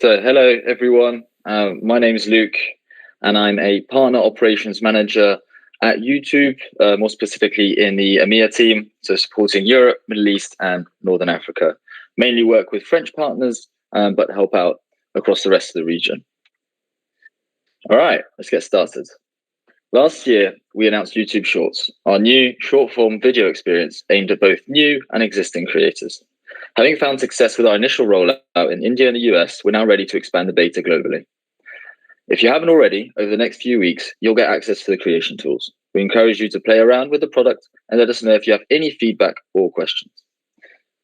So, hello everyone. My name is Luke, and I'm a partner operations manager at YouTube, more specifically in the EMEA team, so supporting Europe, Middle East, and Northern Africa. Mainly work with French partners, but help out across the rest of the region. All right, let's get started. Last year, we announced YouTube Shorts, our new short-form video experience aimed at both new and existing creators. Having found success with our initial rollout in India and the US, we're now ready to expand the beta globally. If you haven't already, over the next few weeks, you'll get access to the creation tools. We encourage you to play around with the product and let us know if you have any feedback or questions.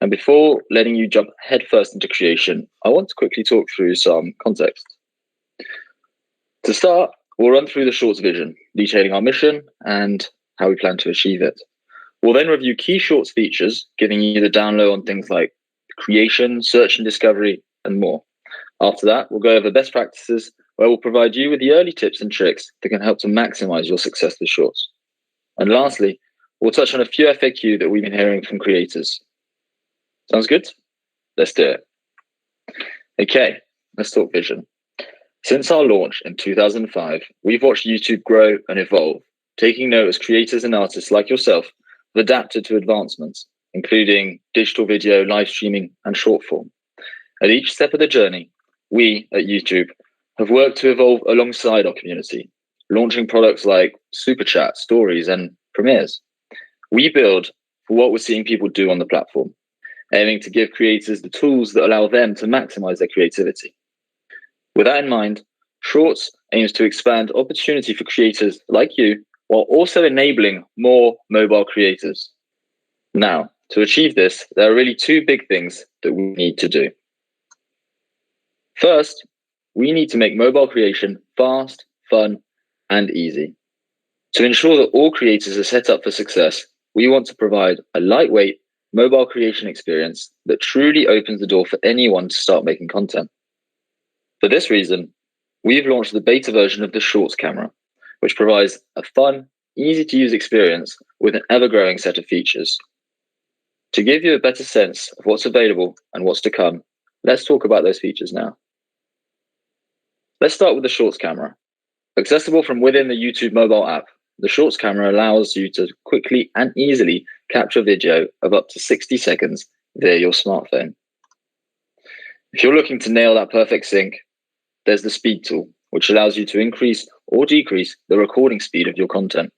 And before letting you jump headfirst into creation, I want to quickly talk through some context. To start, we'll run through the Shorts vision, detailing our mission and how we plan to achieve it. We'll then review key Shorts features, giving you the down low on things like creation, search and discovery, and more. After that, we'll go over best practices, where we'll provide you with the early tips and tricks that can help to maximize your success with Shorts. And lastly, we'll touch on a few FAQ that we've been hearing from creators. Sounds good? Let's do it. Okay, let's talk vision. Since our launch in 2005, we've watched YouTube grow and evolve, taking note as creators and artists like yourself have adapted to advancements, including digital video, live streaming, and short form. At each step of the journey, we at YouTube have worked to evolve alongside our community, launching products like Super Chat, Stories, and Premieres. We build for what we're seeing people do on the platform, aiming to give creators the tools that allow them to maximize their creativity. With that in mind, Shorts aims to expand opportunity for creators like you, while also enabling more mobile creators. Now, to achieve this, there are really two big things that we need to do. First, we need to make mobile creation fast, fun, and easy. To ensure that all creators are set up for success, we want to provide a lightweight mobile creation experience that truly opens the door for anyone to start making content. For this reason, we've launched the beta version of the Shorts camera, which provides a fun, easy-to-use experience with an ever-growing set of features. To give you a better sense of what's available and what's to come, let's talk about those features now. Let's start with the Shorts camera. Accessible from within the YouTube mobile app, the Shorts camera allows you to quickly and easily capture video of up to 60 seconds via your smartphone. If you're looking to nail that perfect sync, there's the speed tool, which allows you to increase or decrease the recording speed of your content.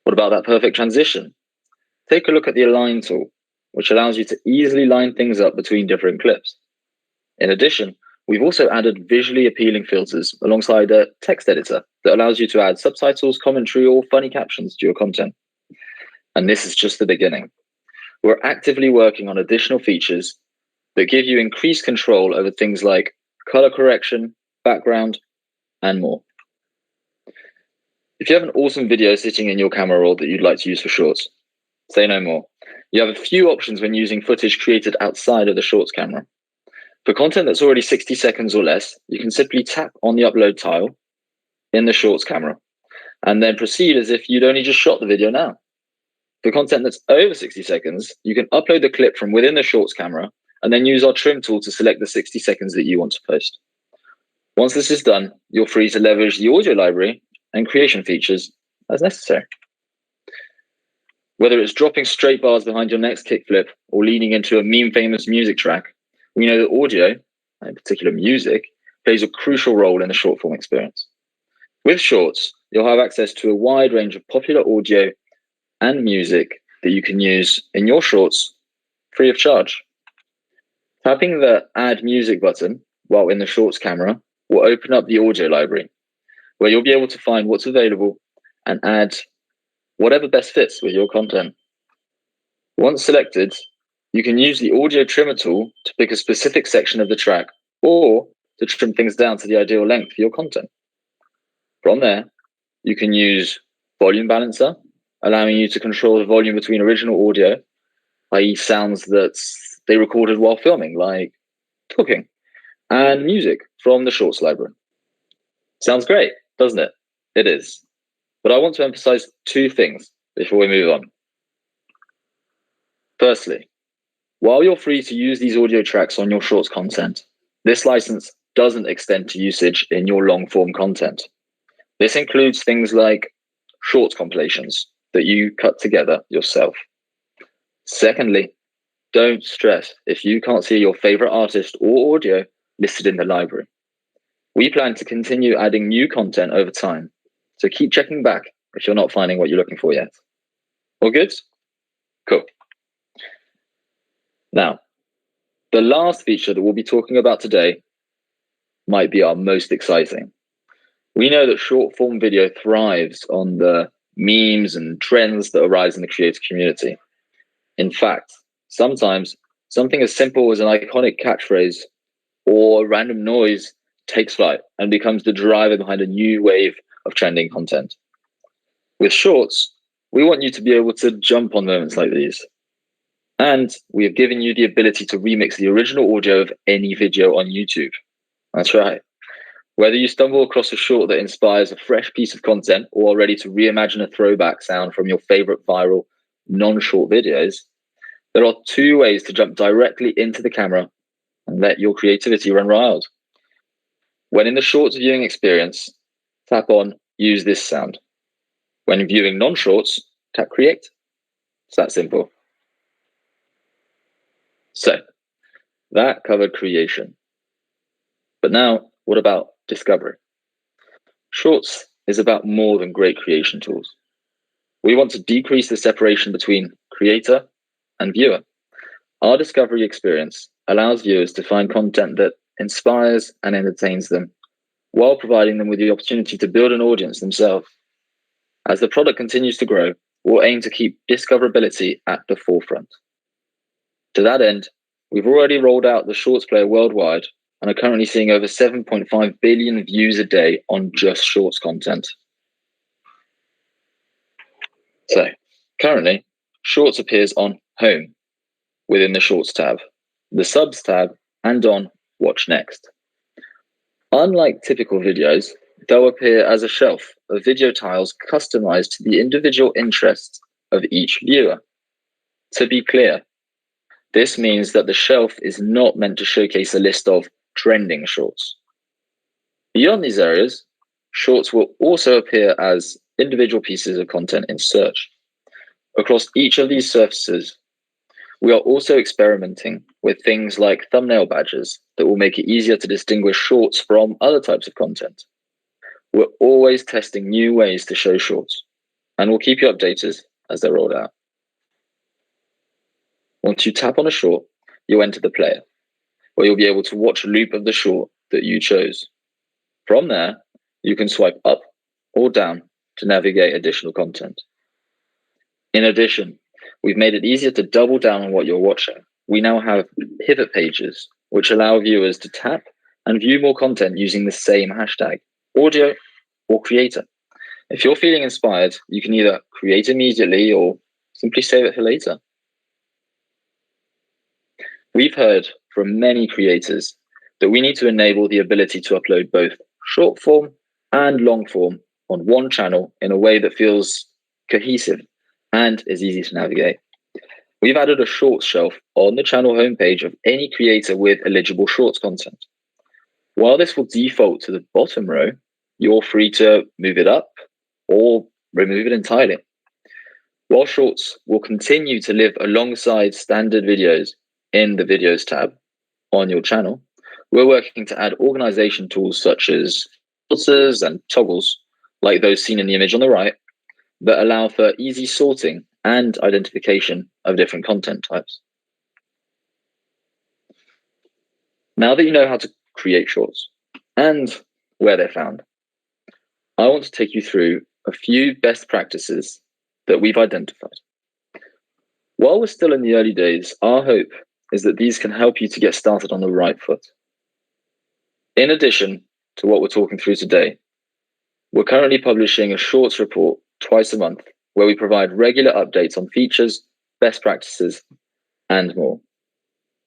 What about that perfect transition? Take a look at the align tool, which allows you to easily line things up between different clips. In addition, we've also added visually appealing filters alongside a text editor that allows you to add subtitles, commentary, or funny captions to your content. And this is just the beginning. We're actively working on additional features that give you increased control over things like color correction, background, and more. If you have an awesome video sitting in your camera roll that you'd like to use for Shorts, say no more. You have a few options when using footage created outside of the Shorts camera. For content that's already 60 seconds or less, you can simply tap on the upload tile in the Shorts camera and then proceed as if you'd only just shot the video now. For content that's over 60 seconds, you can upload the clip from within the Shorts camera and then use our trim tool to select the 60 seconds that you want to post. Once this is done, you're free to leverage the audio library and creation features as necessary. Whether it's dropping straight bars behind your next kickflip or leaning into a meme-famous music track, we know that audio, in particular music, plays a crucial role in the short-form experience. With Shorts, you'll have access to a wide range of popular audio and music that you can use in your Shorts free of charge. Tapping the Add Music button while in the Shorts camera will open up the audio library, where you'll be able to find what's available and add whatever best fits with your content. Once selected, you can use the audio trimmer tool to pick a specific section of the track or to trim things down to the ideal length for your content. From there, you can use volume balancer, allowing you to control the volume between original audio, i.e. sounds that they recorded while filming, like talking, and music from the Shorts library. Sounds great, doesn't it? It is. But I want to emphasize two things before we move on. Firstly, while you're free to use these audio tracks on your Shorts content, This license doesn't extend to usage in your long-form content. This includes things like shorts compilations that you cut together yourself. Secondly, don't stress if you can't see your favorite artist or audio listed in the library. We plan to continue adding new content over time, so keep checking back if you're not finding what you're looking for yet. All good? Cool. Now, the last feature that we'll be talking about today might be our most exciting. We know that short form video thrives on the memes and trends that arise in the creator community. In fact, sometimes something as simple as an iconic catchphrase or random noise takes flight and becomes the driver behind a new wave of trending content. With shorts, we want you to be able to jump on moments like these. And we have given you the ability to remix the original audio of any video on YouTube. That's right. Whether you stumble across a short that inspires a fresh piece of content or are ready to reimagine a throwback sound from your favorite viral non-short videos, there are two ways to jump directly into the camera and let your creativity run wild. When in the shorts viewing experience, tap on Use This Sound. When viewing non-shorts, tap Create. It's that simple. So, that covered creation. But now, what about discovery? Shorts is about more than great creation tools. We want to decrease the separation between creator and viewer. Our discovery experience allows viewers to find content that inspires and entertains them, while providing them with the opportunity to build an audience themselves. As the product continues to grow, we'll aim to keep discoverability at the forefront. To that end, we've already rolled out the Shorts player worldwide and are currently seeing over 7.5 billion views a day on just Shorts content. So, currently, Shorts appears on Home within the Shorts tab, the Subs tab, and on Watch Next. Unlike typical videos, they'll appear as a shelf of video tiles customized to the individual interests of each viewer. To be clear, this means that the shelf is not meant to showcase a list of trending shorts. Beyond these areas, shorts will also appear as individual pieces of content in search. Across each of these surfaces, we are also experimenting with things like thumbnail badges that will make it easier to distinguish shorts from other types of content. We're always testing new ways to show shorts, and we'll keep you updated as they're rolled out. Once you tap on a short, you'll enter the player, where you'll be able to watch a loop of the short that you chose. From there, you can swipe up or down to navigate additional content. In addition, we've made it easier to double down on what you're watching. We now have pivot pages, which allow viewers to tap and view more content using the same hashtag, audio or creator. If you're feeling inspired, you can either create immediately or simply save it for later. We've heard from many creators that we need to enable the ability to upload both short form and long form on one channel in a way that feels cohesive and is easy to navigate. We've added a shorts shelf on the channel homepage of any creator with eligible shorts content. While this will default to the bottom row, you're free to move it up or remove it entirely. While shorts will continue to live alongside standard videos in the videos tab on your channel, we're working to add organization tools such as filters and toggles, like those seen in the image on the right, that allow for easy sorting and identification of different content types. Now that you know how to create shorts and where they're found, I want to take you through a few best practices that we've identified. While we're still in the early days, our hope is that these can help you to get started on the right foot. In addition to what we're talking through today, we're currently publishing a shorts report twice a month where we provide regular updates on features, best practices, and more.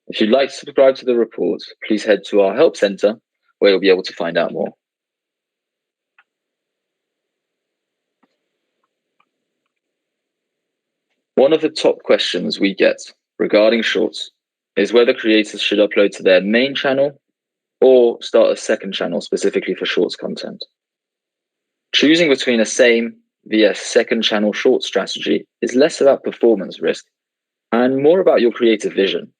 If you'd like to subscribe to the report, please head to our help center where you'll be able to find out more. One of the top questions we get regarding shorts is whether creators should upload to their main channel or start a second channel specifically for shorts content. Choosing between a same vs second channel short strategy is less about performance risk and more about your creative vision.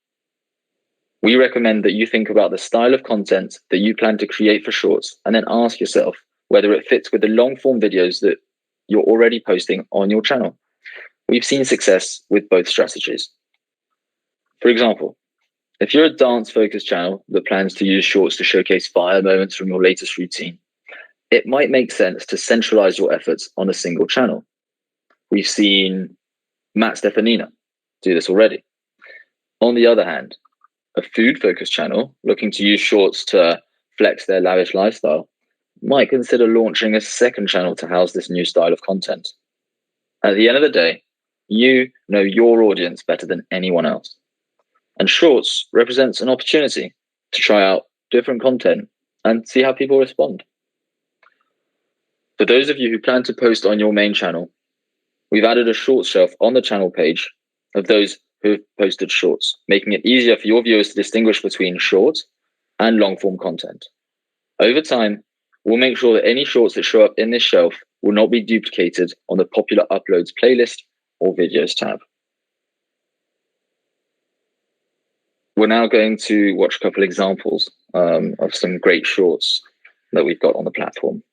We recommend that you think about the style of content that you plan to create for shorts and then ask yourself whether it fits with the long form videos that you're already posting on your channel. We've seen success with both strategies. For example, if you're a dance focused channel that plans to use shorts to showcase fire moments from your latest routine, it might make sense to centralize your efforts on a single channel. We've seen Matt Stefanina do this already. On the other hand, a food-focused channel looking to use shorts to flex their lavish lifestyle might consider launching a second channel to house this new style of content. At the end of the day, you know your audience better than anyone else. And shorts represents an opportunity to try out different content and see how people respond. For those of you who plan to post on your main channel, we've added a shorts shelf on the channel page of those who have posted shorts, making it easier for your viewers to distinguish between short and long form content. Over time, we'll make sure that any shorts that show up in this shelf will not be duplicated on the popular uploads playlist or videos tab. We're now going to watch a couple examples of some great shorts that we've got on the platform.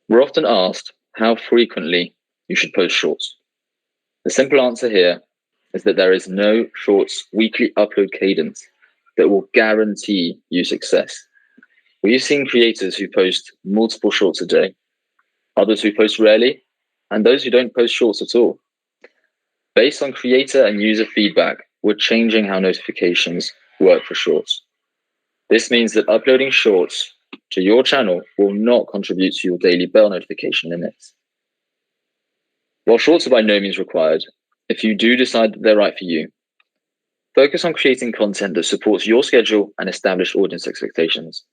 We're often asked how frequently you should post shorts. The simple answer here is that there is no shorts weekly upload cadence that will guarantee you success. We've seen creators who post multiple shorts a day, others who post rarely, and those who don't post shorts at all. Based on creator and user feedback, we're changing how notifications work for shorts. This means that uploading shorts to your channel will not contribute to your daily bell notification limits. While shorts are by no means required, if you do decide that they're right for you, focus on creating content that supports your schedule and established audience expectations.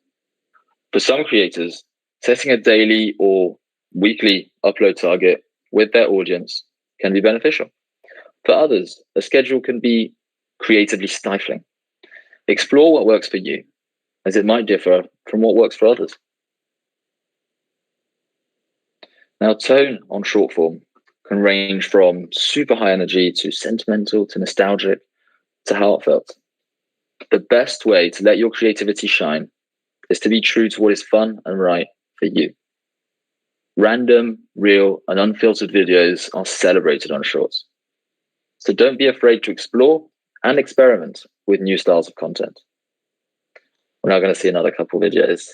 For some creators, setting a daily or weekly upload target with their audience can be beneficial. For others, a schedule can be creatively stifling. Explore what works for you, as it might differ from what works for others. Now, tone on short form can range from super high energy to sentimental to nostalgic to heartfelt. The best way to let your creativity shine is to be true to what is fun and right for you. Random, real, and unfiltered videos are celebrated on shorts. So don't be afraid to explore and experiment with new styles of content. We're now going to see another couple videos.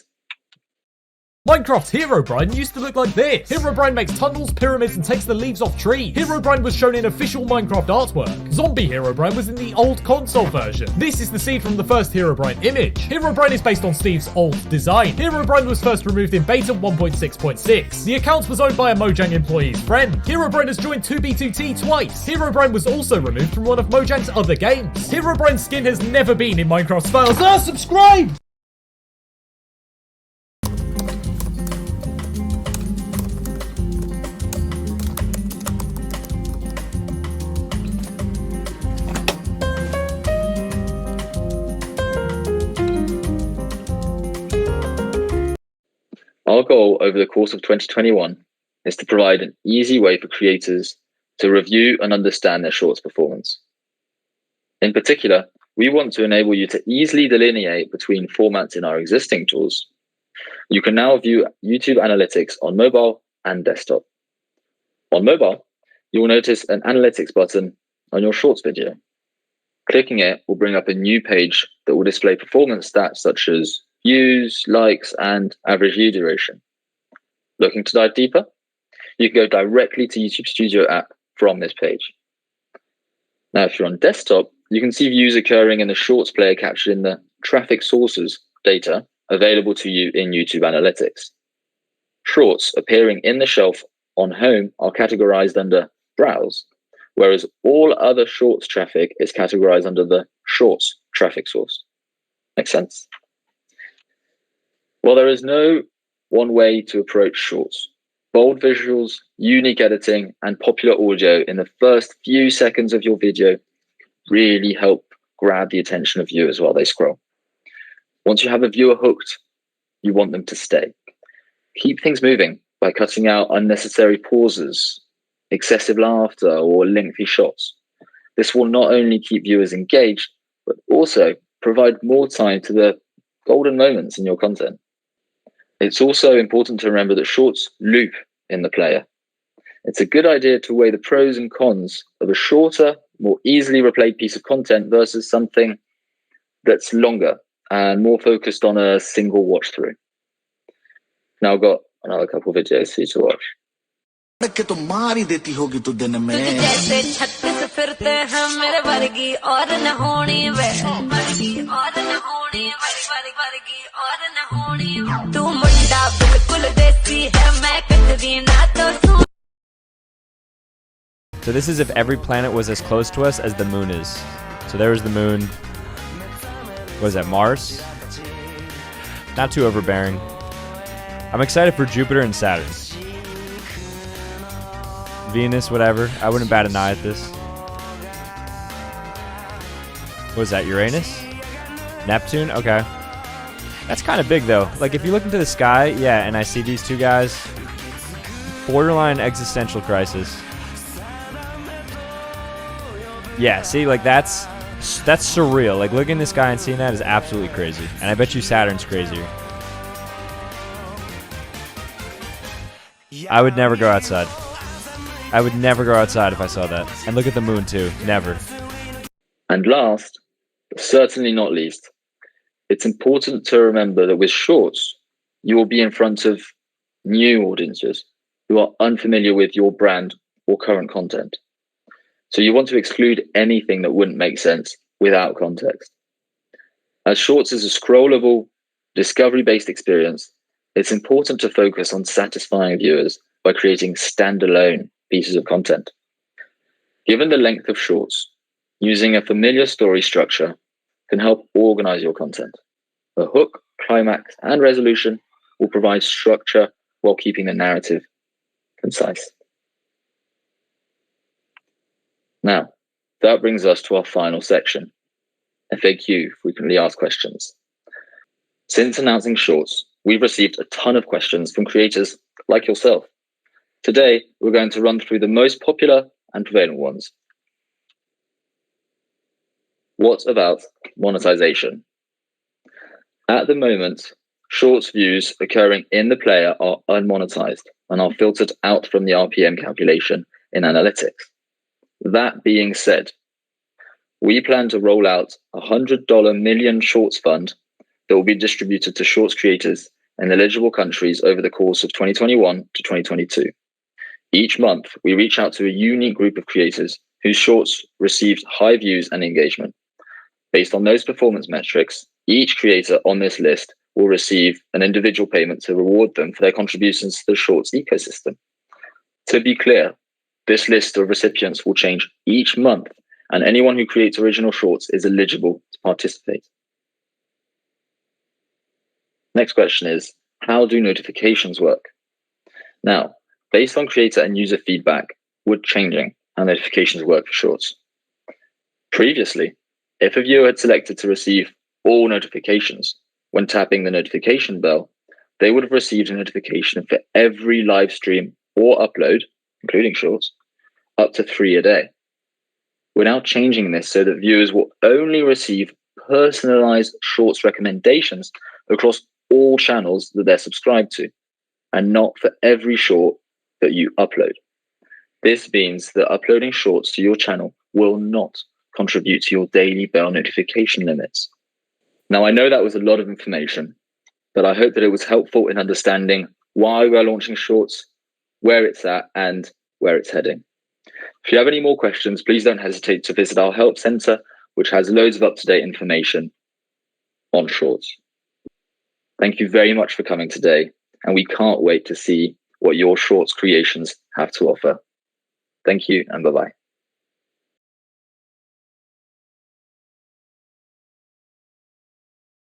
Minecraft Herobrine used to look like this. Herobrine makes tunnels, pyramids, and takes the leaves off trees. Herobrine was shown in official Minecraft artwork. Zombie Herobrine was in the old console version. This is the seed from the first Herobrine image. Herobrine is based on Steve's old design. Herobrine was first removed in beta 1.6.6. The account was owned by a Mojang employee's friend. Herobrine has joined 2B2T twice. Herobrine was also removed from one of Mojang's other games. Herobrine's skin has never been in Minecraft's files. Subscribe! Our goal over the course of 2021 is to provide an easy way for creators to review and understand their shorts performance. In particular, we want to enable you to easily delineate between formats in our existing tools. You can now view YouTube Analytics on mobile and desktop. On mobile, you will notice an Analytics button on your Shorts video. Clicking it will bring up a new page that will display performance stats such as views, likes, and average view duration. Looking to dive deeper? You can go directly to YouTube Studio app from this page. Now, if you're on desktop, you can see views occurring in the Shorts player captured in the traffic sources data available to you in YouTube Analytics. Shorts appearing in the shelf on home are categorized under Browse, whereas all other Shorts traffic is categorized under the Shorts traffic source. Make sense? Well, there is no one way to approach Shorts. Bold visuals, unique editing, and popular audio in the first few seconds of your video really help grab the attention of viewers while they scroll. Once you have a viewer hooked, you want them to stay. Keep things moving by cutting out unnecessary pauses, excessive laughter, or lengthy shots. This will not only keep viewers engaged, but also provide more time to the golden moments in your content. It's also important to remember that Shorts loop in the player. It's a good idea to weigh the pros and cons of a shorter, more easily replayed piece of content versus something that's longer and more focused on a single watch through. Now I've got another couple of videos for you to watch. के तो मार ही देती होगी तू दिन में जैसे छत्तीस फिरते हैं मेरे वर्गी और न होनी वे वर्गी और न होनी वर्गी और न होनी तू मुंडा बिल्कुल देसी है मैं कतरी ना तो So this is if every planet was as close to us as the moon is. So there was the moon. What is that, Mars? Not too overbearing. I'm excited for Jupiter and Saturn. Venus, whatever. I wouldn't bat an eye at this. What is that, Uranus? Neptune? Okay. That's kind of big, though. Like, if you look into the sky, yeah, and I see these two guys, borderline existential crisis. Yeah, see, like, that's surreal. Like, looking at this guy and seeing that is absolutely crazy. And I bet you Saturn's crazier. I would never go outside. I would never go outside if I saw that. And look at the moon too. Never. And last, but certainly not least, it's important to remember that with Shorts, you will be in front of new audiences who are unfamiliar with your brand or current content. So you want to exclude anything that wouldn't make sense without context. As Shorts is a scrollable, discovery-based experience, it's important to focus on satisfying viewers by creating standalone pieces of content. Given the length of Shorts, using a familiar story structure can help organize your content. The hook, climax, and resolution will provide structure while keeping the narrative concise. Now, that brings us to our final section, FAQ, frequently asked questions. Since announcing Shorts, we've received a ton of questions from creators like yourself. Today, we're going to run through the most popular and prevalent ones. What about monetization? At the moment, Shorts views occurring in the player are unmonetized and are filtered out from the RPM calculation in analytics. That being said, we plan to roll out a $100 million Shorts fund that will be distributed to Shorts creators in eligible countries over the course of 2021 to 2022. Each month, we reach out to a unique group of creators whose Shorts received high views and engagement. Based on those performance metrics, each creator on this list will receive an individual payment to reward them for their contributions to the Shorts ecosystem. To be clear, this list of recipients will change each month, and anyone who creates original Shorts is eligible to participate. Next question is, how do notifications work? Now, based on creator and user feedback, we're changing how notifications work for Shorts. Previously, if a viewer had selected to receive all notifications when tapping the notification bell, they would have received a notification for every live stream or upload, including Shorts, up to 3 a day. We're now changing this so that viewers will only receive personalized shorts recommendations across all channels that they're subscribed to, and not for every short that you upload. This means that uploading shorts to your channel will not contribute to your daily bell notification limits. Now, I know that was a lot of information, but I hope that it was helpful in understanding why we're launching shorts, where it's at, and where it's heading. If you have any more questions, please don't hesitate to visit our help center, which has loads of up-to-date information on shorts. Thank you very much for coming today, and we can't wait to see what your shorts creations have to offer. Thank you, and bye-bye.